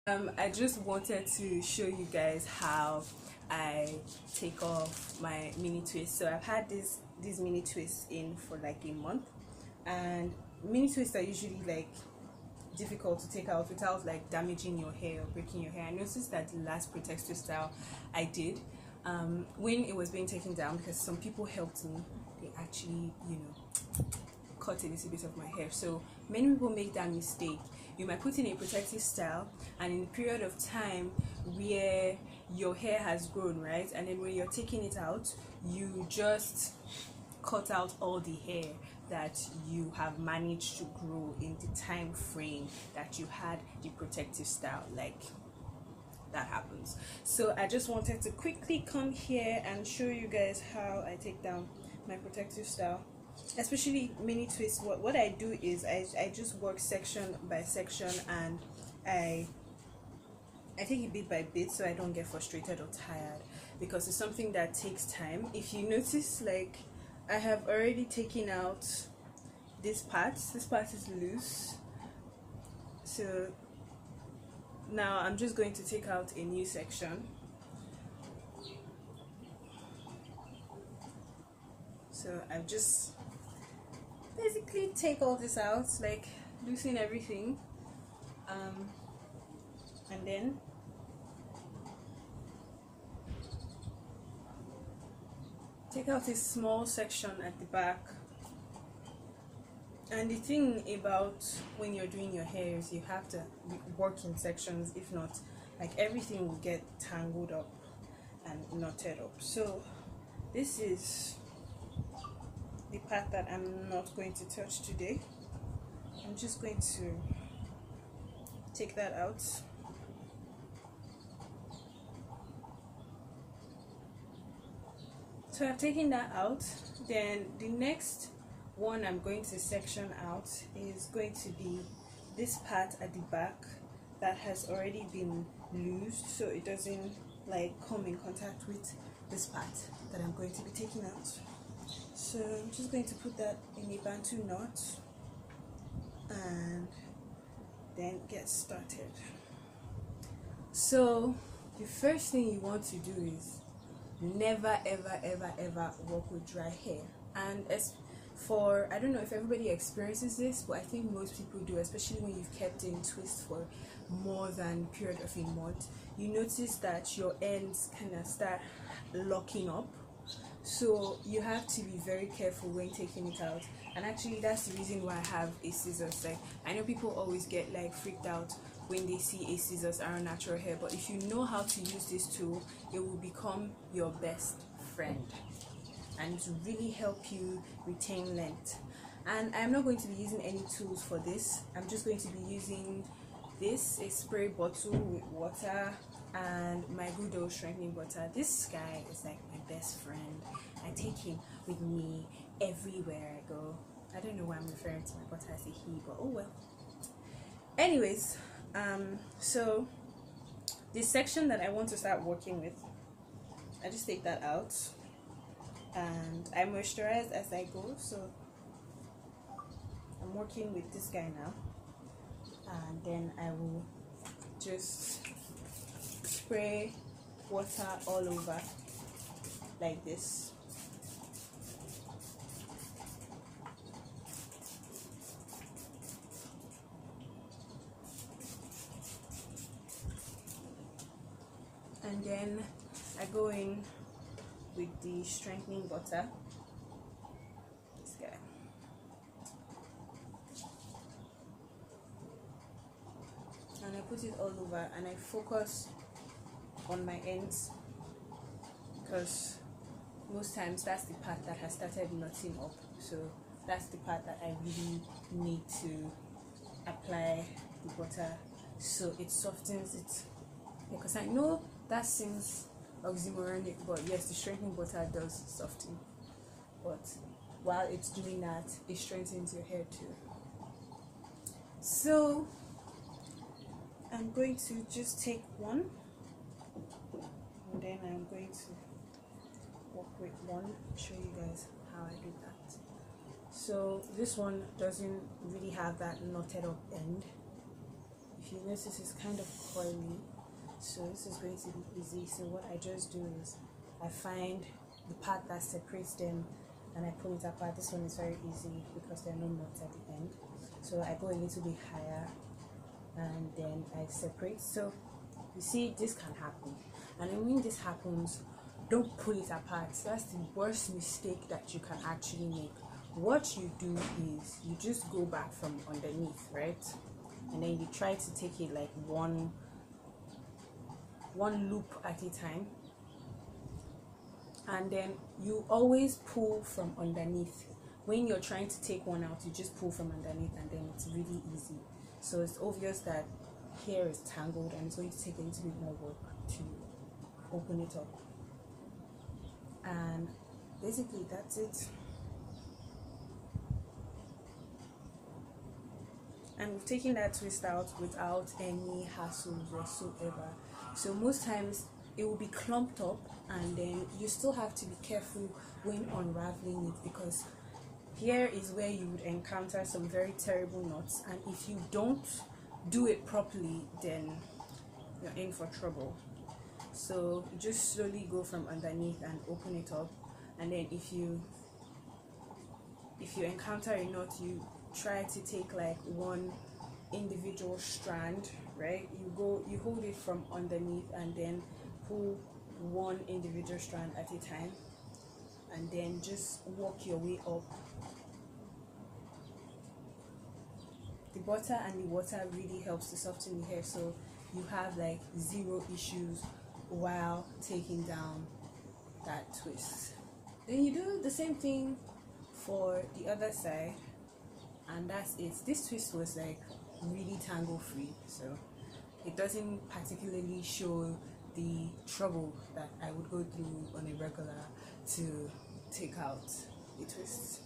I just wanted to show you guys how I take off my mini twists. So I've had these mini twists in for like a month, and mini twists are usually like difficult to take out without like damaging your hair or breaking your hair. I noticed that the last protective style I did, when it was being taken down, because some people helped me, they actually, cut a little bit of my hair. So many people make that mistake. You might put in a protective style, and in a period of time where your hair has grown, right, and then when you're taking it out, you just cut out all the hair that you have managed to grow in the time frame that you had the protective style. Like, that happens. So I just wanted to quickly come here and show you guys how I take down my protective style, especially mini twists. What I do is I just work section by section, and I take it bit by bit so I don't get frustrated or tired, because it's something that takes time. If you notice, like, I have already taken out this part is loose, so now I'm just going to take out a new section. So I've just basically take all this out, like loosen everything, and then take out a small section at the back. And the thing about when you're doing your hair is you have to work in sections. If not, like, everything will get tangled up and knotted up. So this is the part that I'm not going to touch today. I'm just going to take that out. So I've taken that out. Then the next one I'm going to section out is going to be this part at the back that has already been loosed, so it doesn't like come in contact with this part that I'm going to be taking out. So I'm just going to put that in a bantu knot and then get started. So the first thing you want to do is never ever work with dry hair. And as for, I don't know if everybody experiences this, but I think most people do, especially when you've kept in twist for more than a period of a month. You notice that your ends kind of start locking up, so you have to be very careful when taking it out. And actually that's the reason why I have a scissors. Like, I know people always get like freaked out when they see a scissors around natural hair, but if you know how to use this tool, it will become your best friend and to really help you retain length. And I'm not going to be using any tools for this. I'm just going to be using this, a spray bottle with water, and my good old strengthening butter. This guy is like my best friend. I take him with me everywhere I go. I don't know why I'm referring to my butter as a he, but oh well. Anyways, so this section that I want to start working with, I just take that out and I moisturize as I go. So I'm working with this guy now, and then I will just spray water all over like this. And then I go in with the strengthening butter, this guy, and I put it all over, and I focus on my ends, because most times that's the part that has started knotting up. So that's the part that I really need to apply the butter so it softens it, because I know that seems oxymoronic, but yes, the strengthening butter does soften, but while it's doing that, it strengthens your hair too. So I'm going to just take one, and then I'm going to work with one, show you guys how I do that. So this one doesn't really have that knotted up end. If if you notice, it's kind of coily, so this is going to be easy. So what I just do is I find the part that separates them and I pull it apart. This one is very easy because there are no knots at the end. So I go a little bit higher and then I separate. So you see, this can happen, and then when this happens, don't pull it apart. That's the worst mistake that you can actually make. What you do is you just go back from underneath, right? And then you try to take it like one loop at a time, and then you always pull from underneath. When you're trying to take one out, you just pull from underneath, and then it's really easy. So it's obvious that here is tangled and it's going to take a little bit more work to open it up. And basically that's it. And we've taken that twist out without any hassles whatsoever. So most times it will be clumped up, and then you still have to be careful when unraveling it, because here is where you would encounter some very terrible knots, and if you don't do it properly, then you're in for trouble. So you just slowly go from underneath and open it up, and then if you encounter a knot, you try to take like one individual strand, right? You hold it from underneath and then pull one individual strand at a time, and then just work your way up. The butter and the water really helps to soften the hair, so you have like zero issues while taking down that twist. Then you do the same thing for the other side, and that's it. This twist was like really tangle free, so it doesn't particularly show the trouble that I would go through on a regular to take out the twist.